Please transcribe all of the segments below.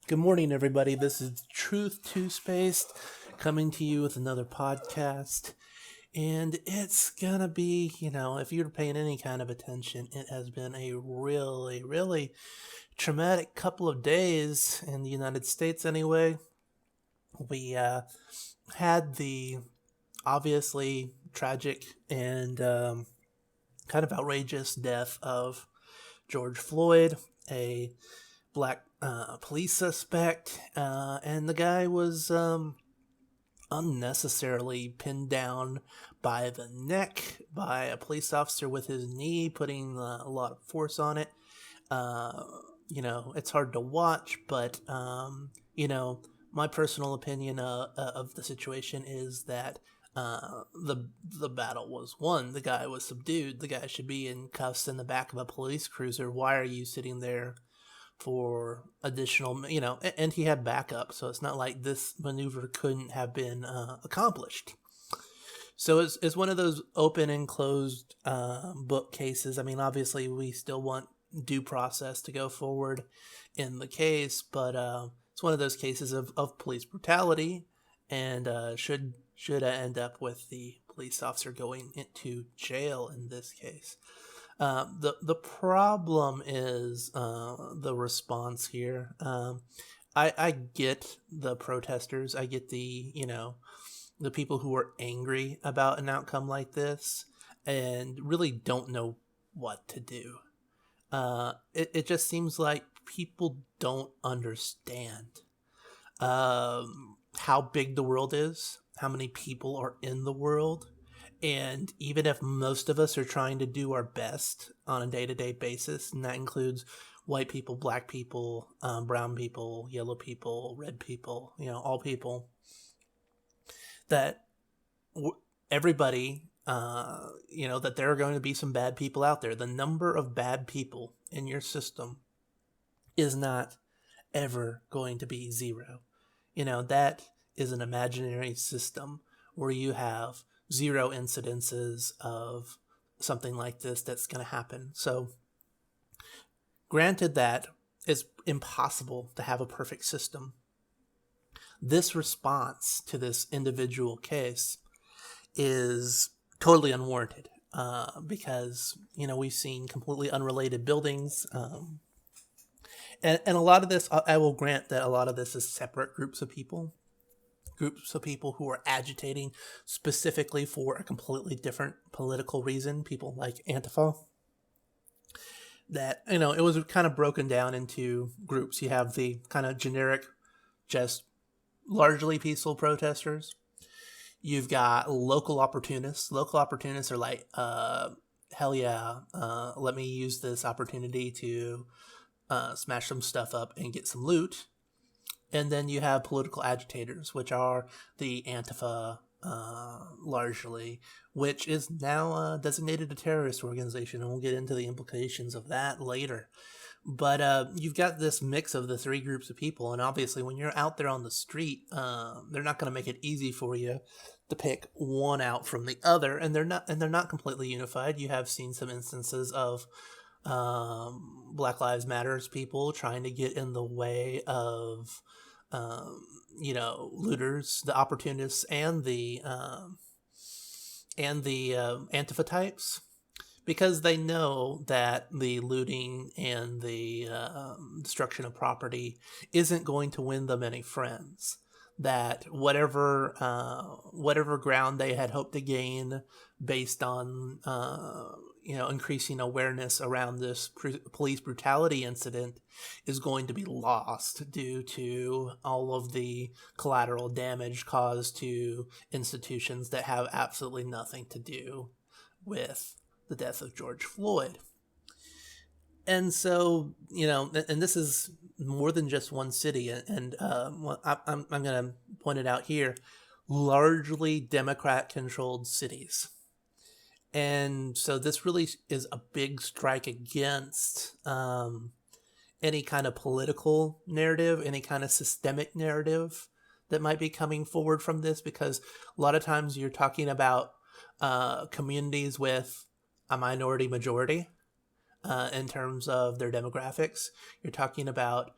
Good morning, everybody. This is Truth Toothpaste coming to you with another podcast. And it's gonna be, if you're paying any kind of attention, it has been a really, really traumatic couple of days in the United States, anyway. We had the obviously tragic and kind of outrageous death of George Floyd, a black police suspect, and the guy was unnecessarily pinned down by the neck by a police officer with his knee, putting a lot of force on it. It's hard to watch, but my personal opinion of the situation is that the battle was won. The guy was subdued. The guy should be in cuffs in the back of a police cruiser. Why are you sitting there for additional, and he had backup, so it's not like this maneuver couldn't have been accomplished. So it's one of those open and closed book cases. I mean, obviously, we still want due process to go forward in the case, but it's one of those cases of police brutality, and should end up with the police officer going into jail in this case. The problem is the response here. I get the protesters. I get the people who are angry about an outcome like this and really don't know what to do. It just seems like people don't understand how big the world is, how many people are in the world. And even if most of us are trying to do our best on a day-to-day basis, and that includes white people, black people, brown people, yellow people, red people, all people, that everybody, that there are going to be some bad people out there. The number of bad people in your system is not ever going to be zero. That is an imaginary system where you have zero incidences of something like this that's going to happen. So, granted that it's impossible to have a perfect system, this response to this individual case is totally unwarranted because, we've seen completely unrelated buildings. And a lot of this, I will grant that a lot of this is separate groups of people who are agitating specifically for a completely different political reason, people like ANTIFA, that, it was kind of broken down into groups. You have the kind of generic, just largely peaceful protesters. You've got local opportunists. Local opportunists are like, hell yeah, let me use this opportunity to smash some stuff up and get some loot. And then you have political agitators, which are the ANTIFA, largely, which is now designated a terrorist organization, and we'll get into the implications of that later. But you've got this mix of the three groups of people, and obviously when you're out there on the street, they're not going to make it easy for you to pick one out from the other, and they're not completely unified. You have seen some instances of Black Lives Matters people trying to get in the way of looters, the opportunists, and the Antifa types, because they know that the looting and the destruction of property isn't going to win them any friends. That whatever ground they had hoped to gain based on increasing awareness around this police brutality incident is going to be lost due to all of the collateral damage caused to institutions that have absolutely nothing to do with the death of George Floyd. And so, and this is more than just one city, and I'm going to point it out here, largely Democrat-controlled cities. And so this really is a big strike against any kind of political narrative, any kind of systemic narrative that might be coming forward from this, because a lot of times you're talking about communities with a minority majority in terms of their demographics. You're talking about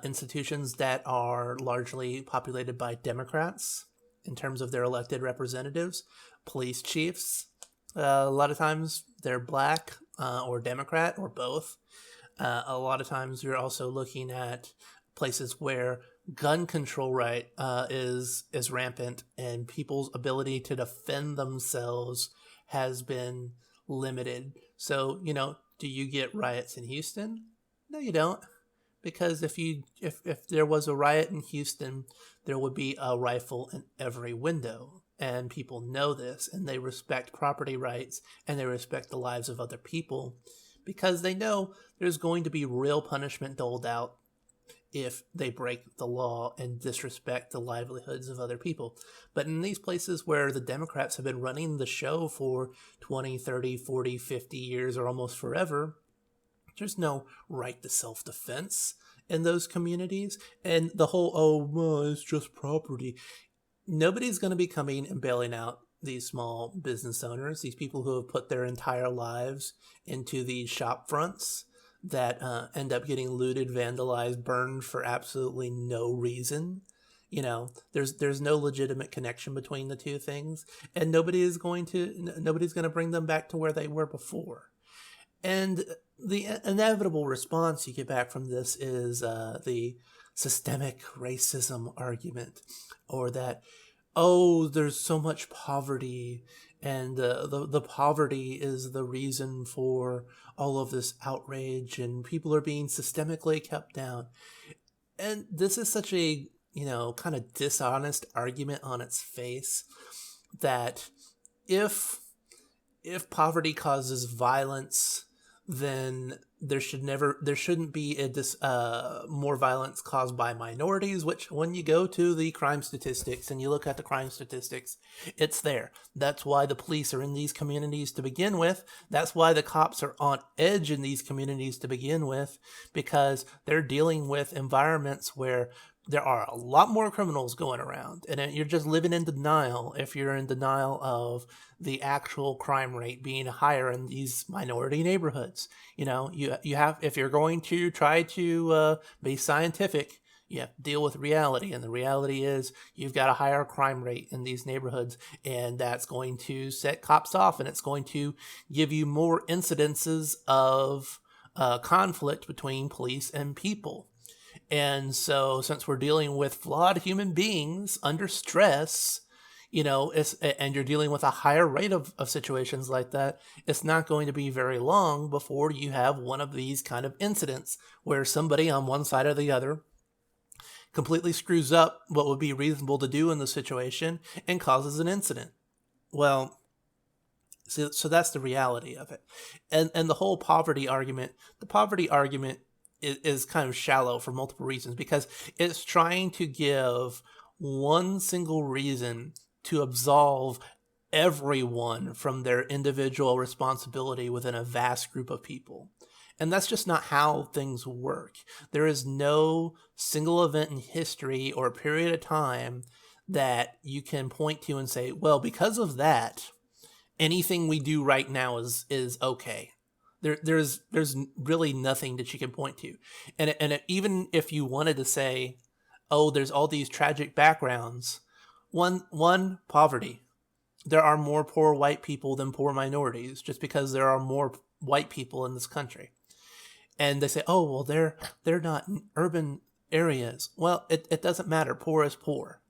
institutions that are largely populated by Democrats in terms of their elected representatives, police chiefs. A lot of times they're black or Democrat or both. A lot of times you're also looking at places where gun control is rampant, and people's ability to defend themselves has been limited. So, do you get riots in Houston? No, you don't. Because if there was a riot in Houston, there would be a rifle in every window. And people know this, and they respect property rights, and they respect the lives of other people, because they know there's going to be real punishment doled out if they break the law and disrespect the livelihoods of other people. But in these places where the Democrats have been running the show for 20, 30, 40, 50 years, or almost forever, there's no right to self-defense in those communities. And the whole, oh, well, it's just property. Nobody's going to be coming and bailing out these small business owners, these people who have put their entire lives into these shop fronts that end up getting looted, vandalized, burned for absolutely no reason. There's no legitimate connection between the two things, and nobody's going to bring them back to where they were before. And the inevitable response you get back from this is the systemic racism argument, or that, oh, there's so much poverty, and the poverty is the reason for all of this outrage, and people are being systemically kept down. And this is such a, kind of dishonest argument on its face, that if poverty causes violence, then there shouldn't be more violence caused by minorities, which when you go to the crime statistics and you look at the crime statistics, it's there. That's why the police are in these communities to begin with. That's why the cops are on edge in these communities to begin with, because they're dealing with environments where there are a lot more criminals going around, and you're just living in denial if you're in denial of the actual crime rate being higher in these minority neighborhoods. You have, if you're going to try to be scientific, you have to deal with reality, and the reality is you've got a higher crime rate in these neighborhoods, and that's going to set cops off, and it's going to give you more incidences of conflict between police and people. And so, since we're dealing with flawed human beings under stress, and you're dealing with a higher rate of situations like that, it's not going to be very long before you have one of these kind of incidents where somebody on one side or the other completely screws up what would be reasonable to do in the situation and causes an incident. Well, so that's the reality of it. And the whole poverty argument is kind of shallow for multiple reasons, because it's trying to give one single reason to absolve everyone from their individual responsibility within a vast group of people. And that's just not how things work. There is no single event in history or period of time that you can point to and say, well, because of that, anything we do right now is okay. There's really nothing that you can point to, and even if you wanted to say, oh, there's all these tragic backgrounds. One, poverty. There are more poor white people than poor minorities, just because there are more white people in this country. And they say, oh, well, they're not in urban areas. Well, it doesn't matter. Poor is poor.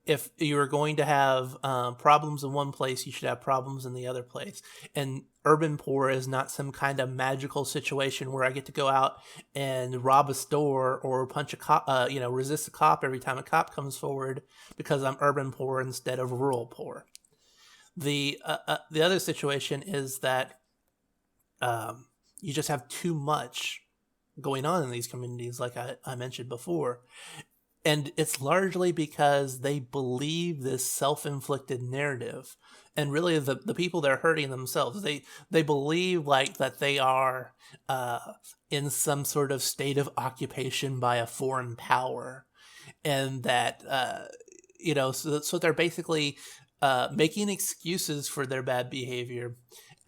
If you are going to have problems in one place, you should have problems in the other place. And urban poor is not some kind of magical situation where I get to go out and rob a store or punch a cop, resist a cop every time a cop comes forward, because I'm urban poor instead of rural poor. The other situation is that you just have too much going on in these communities, like I mentioned before. And it's largely because they believe this self-inflicted narrative. And really, the people that are hurting themselves, they believe like that they are in some sort of state of occupation by a foreign power. And that, so they're basically making excuses for their bad behavior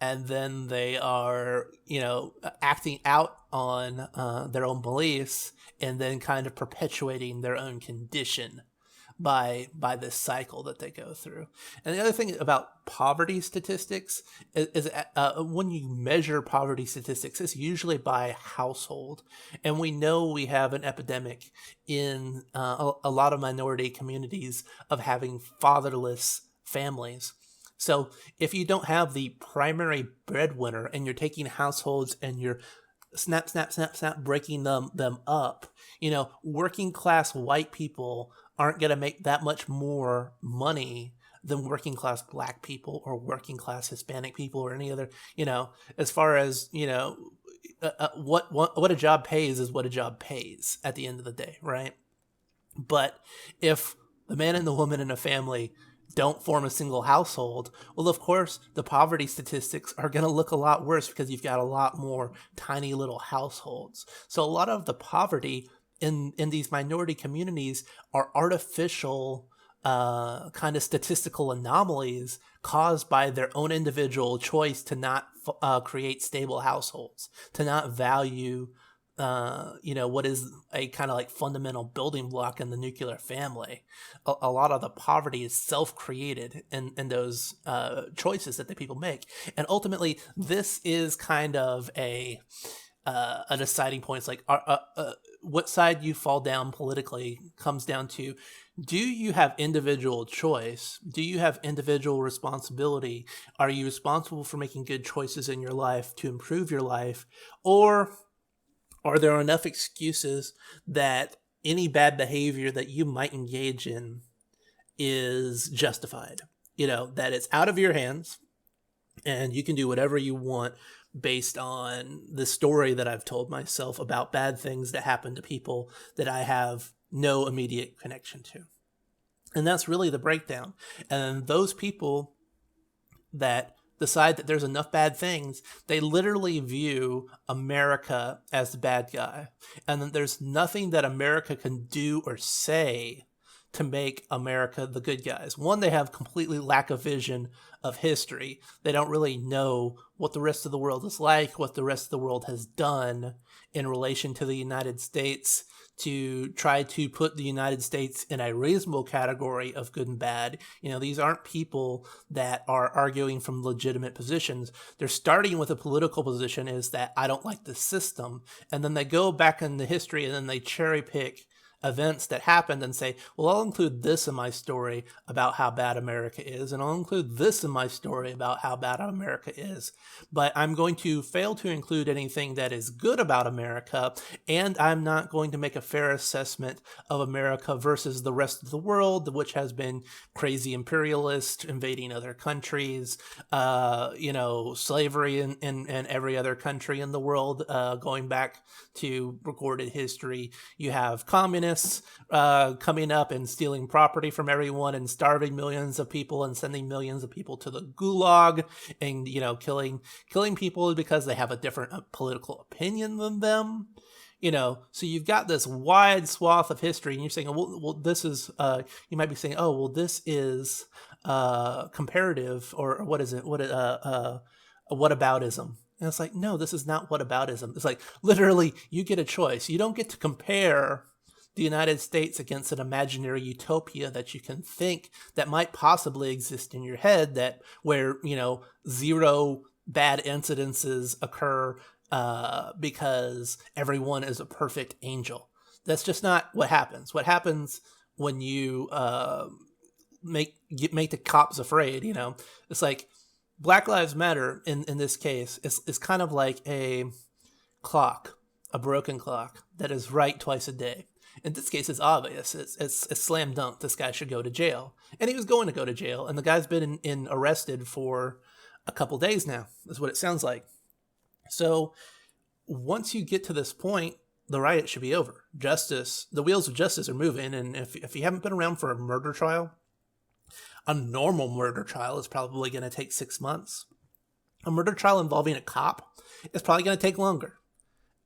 and then they are, acting out on their own beliefs, and then kind of perpetuating their own condition by this cycle that they go through. And the other thing about poverty statistics is when you measure poverty statistics, it's usually by household. And we know we have an epidemic in a lot of minority communities of having fatherless families. So if you don't have the primary breadwinner and you're taking households and you're snap, snap, snap, snap, breaking them up, working class white people aren't going to make that much more money than working class black people or working class Hispanic people or any other, as far as, what a job pays is what a job pays at the end of the day, right? But if the man and the woman in a family don't form a single household, well, of course, the poverty statistics are going to look a lot worse because you've got a lot more tiny little households. So a lot of the poverty in these minority communities are artificial kind of statistical anomalies caused by their own individual choice to not create stable households, to not value what is a kind of like fundamental building block in the nuclear family. A lot of the poverty is self-created in those choices that the people make. And ultimately, this is kind of a deciding point. It's like what side you fall down politically comes down to, do you have individual choice? Do you have individual responsibility? Are you responsible for making good choices in your life to improve your life? Or are there enough excuses that any bad behavior that you might engage in is justified? That it's out of your hands and you can do whatever you want based on the story that I've told myself about bad things that happen to people that I have no immediate connection to. And that's really the breakdown. And those people that decide that there's enough bad things, they literally view America as the bad guy. And that there's nothing that America can do or say to make America the good guys. One, they have completely lack of vision of history. They don't really know what the rest of the world is like, what the rest of the world has done in relation to the United States, to try to put the United States in a reasonable category of good and bad. These aren't people that are arguing from legitimate positions. They're starting with a political position is that I don't like the system. And then they go back into history and then they cherry pick events that happened and say, well, I'll include this in my story about how bad America is, and I'll include this in my story about how bad America is, but I'm going to fail to include anything that is good about America, and I'm not going to make a fair assessment of America versus the rest of the world, which has been crazy imperialist, invading other countries, slavery in every other country in the world, going back to recorded history. You have communists coming up and stealing property from everyone and starving millions of people and sending millions of people to the gulag and killing people because they have a different political opinion than them. So you've got this wide swath of history, and you're saying, well, this is, you might be saying, oh, well, this is comparative, or what is it? Whataboutism. And it's like, no, this is not whataboutism. It's like, literally, you get a choice. You don't get to compare the United States against an imaginary utopia that you can think that might possibly exist in your head, that where, zero bad incidences occur because everyone is a perfect angel. That's just not what happens. What happens when you make the cops afraid, it's like Black Lives Matter in this case is kind of like a clock, a broken clock that is right twice a day. In this case, it's obvious. It's slam dunk. This guy should go to jail. And he was going to go to jail. And the guy's been arrested for a couple days now, is what it sounds like. So once you get to this point, the riot should be over. Justice, the wheels of justice are moving. And if you haven't been around for a murder trial, a normal murder trial is probably going to take 6 months. A murder trial involving a cop is probably going to take longer.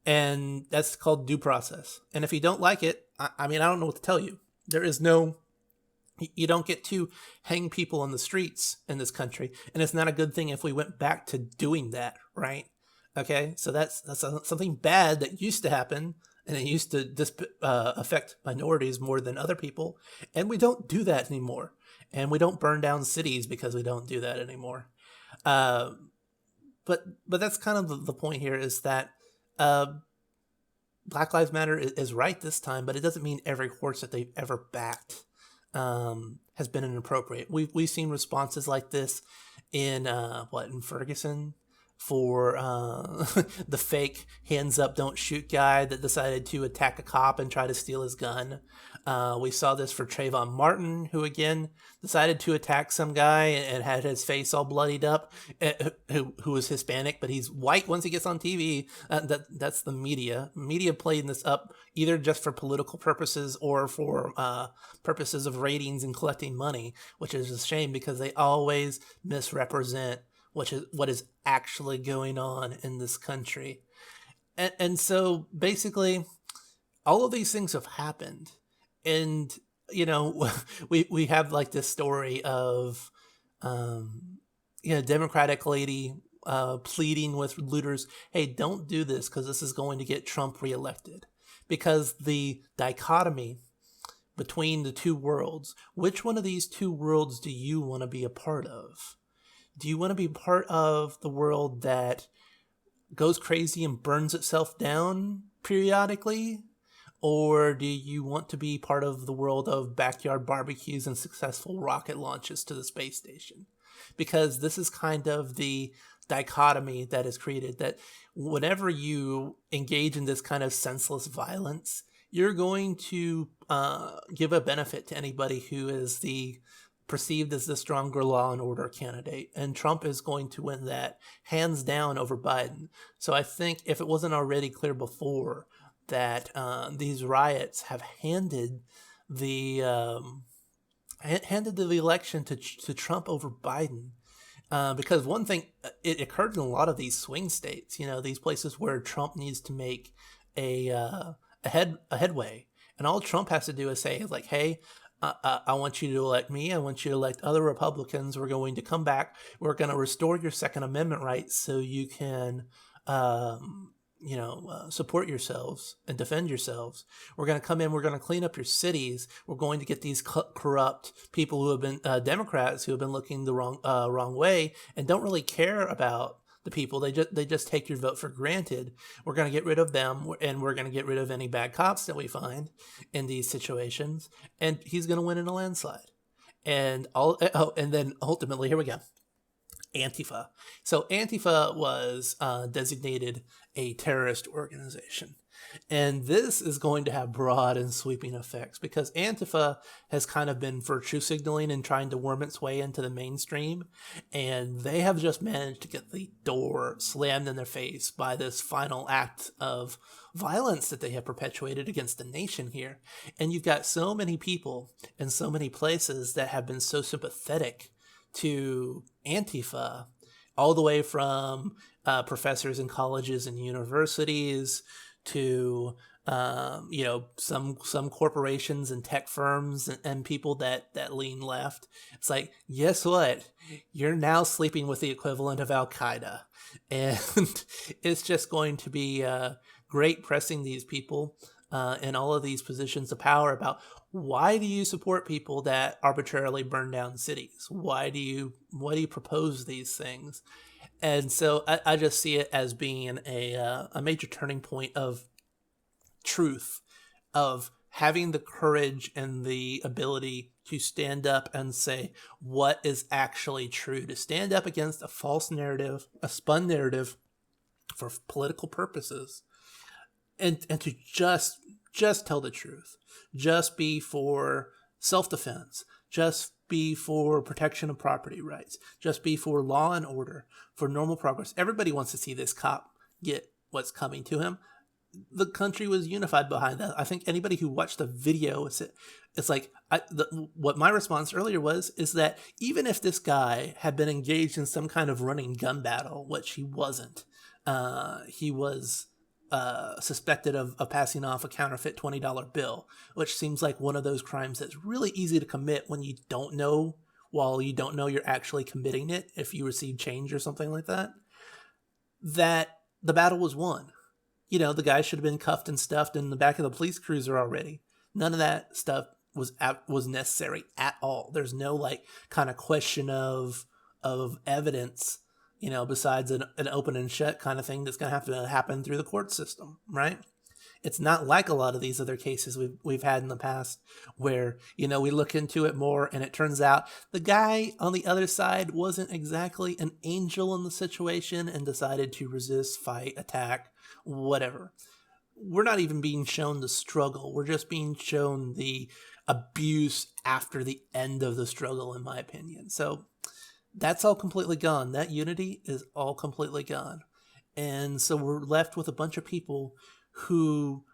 And that's called due process. And if you don't like it, I don't know what to tell you. There is no You don't get to hang people on the streets in this country, and it's not a good thing if we went back to doing that, right? Okay, so that's something bad that used to happen, and it used to affect minorities more than other people, and we don't do that anymore. And we don't burn down cities because we don't do that anymore. Uh, but that's kind of the point here, is that uh, Black Lives Matter is right this time, but it doesn't mean every horse that they've ever backed has been inappropriate. We've seen responses like this in in Ferguson, for the fake hands up, don't shoot guy that decided to attack a cop and try to steal his gun. We saw this for Trayvon Martin, who again decided to attack some guy and had his face all bloodied up, who was Hispanic, but he's white once he gets on TV. That's the media. Media playing this up either just for political purposes or for purposes of ratings and collecting money, which is a shame because they always misrepresent what is actually going on in this country. And so basically all of these things have happened. And, we have like this story of, Democratic lady pleading with looters, hey, don't do this because this is going to get Trump reelected. Because the dichotomy between the two worlds, which one of these two worlds do you want to be a part of? Do you want to be part of the world that goes crazy and burns itself down periodically? Or do you want to be part of the world of backyard barbecues and successful rocket launches to the space station? Because this is kind of the dichotomy that is created, that whenever you engage in this kind of senseless violence, you're going to give a benefit to anybody who is perceived as the stronger law and order candidate. And Trump is going to win that hands down over Biden. So I think if it wasn't already clear before that these riots have handed the election to Trump over Biden, because one thing, it occurred in a lot of these swing states, these places where Trump needs to make a headway. And all Trump has to do is say, like, hey, I want you to elect me. I want you to elect other Republicans. We're going to come back. We're going to restore your Second Amendment rights so you can, support yourselves and defend yourselves. We're going to come in. We're going to clean up your cities. We're going to get these corrupt people who have been Democrats who have been looking the wrong way and don't really care about the people. They just take your vote for granted. We're going to get rid of them, and we're going to get rid of any bad cops that we find in these situations, and he's going to win in a landslide. And then ultimately, here we go. Antifa. So Antifa was designated a terrorist organization. And this is going to have broad and sweeping effects because Antifa has kind of been virtue signaling and trying to worm its way into the mainstream. And they have just managed to get the door slammed in their face by this final act of violence that they have perpetuated against the nation here. And you've got so many people in so many places that have been so sympathetic to Antifa, all the way from professors in colleges and universities to some corporations and tech firms and people that lean left. It's like, guess what? You're now sleeping with the equivalent of Al-Qaeda. And it's just going to be great pressing these people in all of these positions of power about, why do you support people that arbitrarily burn down cities? Why do you propose these things? And so I just see it as being a major turning point of truth, of having the courage and the ability to stand up and say what is actually true, to stand up against a false narrative, a spun narrative for political purposes, and to just tell the truth, just be for self-defense, just be for protection of property rights, just be for law and order, for normal progress. Everybody wants to see this cop get what's coming to him. The country was unified behind that. I think anybody who watched the video, it's like, what my response earlier is that even if this guy had been engaged in some kind of running gun battle, which he wasn't, he was suspected of passing off a counterfeit $20 bill, which seems like one of those crimes that's really easy to commit when you don't know, while you don't know you're actually committing it, if you receive change or something like that, that the battle was won. You know, the guy should have been cuffed and stuffed in the back of the police cruiser already. None of that stuff was necessary at all. There's no like kind of question of evidence, you know, besides an open and shut kind of thing that's going to have to happen through the court system, right? It's not like a lot of these other cases we've had in the past where, you know, we look into it more and it turns out the guy on the other side wasn't exactly an angel in the situation and decided to resist, fight, attack, whatever. We're not even being shown the struggle. We're just being shown the abuse after the end of the struggle, in my opinion. So that's all completely gone. That unity is all completely gone. And so we're left with a bunch of people who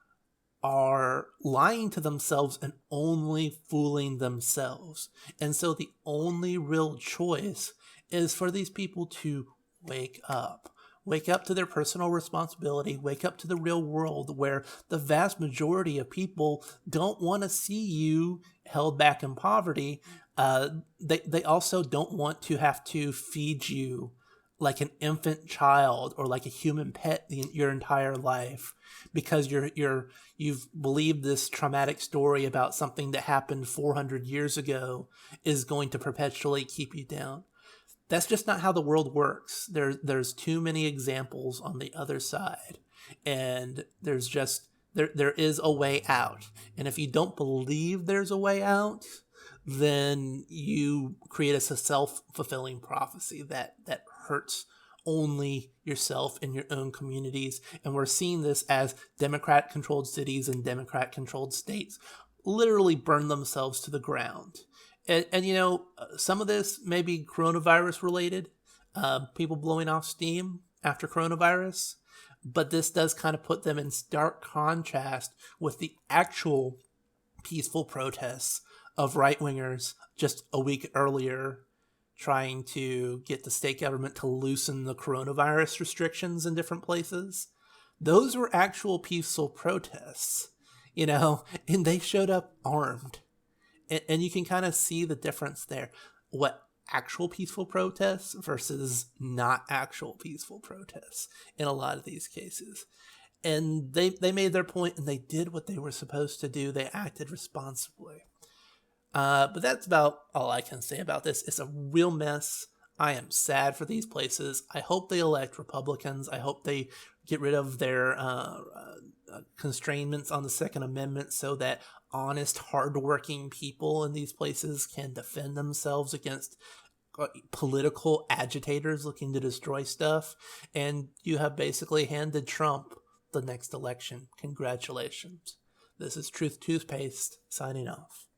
are lying to themselves and only fooling themselves. And so the only real choice is for these people to wake up. Wake up to their personal responsibility. Wake up to the real world where the vast majority of people don't want to see you held back in poverty. They also don't want to have to feed you like an infant child or like a human pet your entire life because you've believed this traumatic story about something that happened 400 years ago is going to perpetually keep you down. That's just not how the world works. There's too many examples on the other side, and there's just there is a way out. And if you don't believe there's a way out, then you create a self-fulfilling prophecy that hurts only yourself and your own communities. And we're seeing this as Democrat-controlled cities and Democrat-controlled states literally burn themselves to the ground. And you know, some of this may be coronavirus related, people blowing off steam after coronavirus, but this does kind of put them in stark contrast with the actual peaceful protests of right-wingers just a week earlier trying to get the state government to loosen the coronavirus restrictions in different places. Those were actual peaceful protests, you know, and they showed up armed. And you can kind of see the difference there. What actual peaceful protests versus not actual peaceful protests in a lot of these cases. And they made their point and they did what they were supposed to do. They acted responsibly. But that's about all I can say about this. It's a real mess. I am sad for these places. I hope they elect Republicans. I hope they get rid of their constraints on the Second Amendment so that honest, hardworking people in these places can defend themselves against political agitators looking to destroy stuff. And you have basically handed Trump the next election. Congratulations. This is Truth Toothpaste signing off.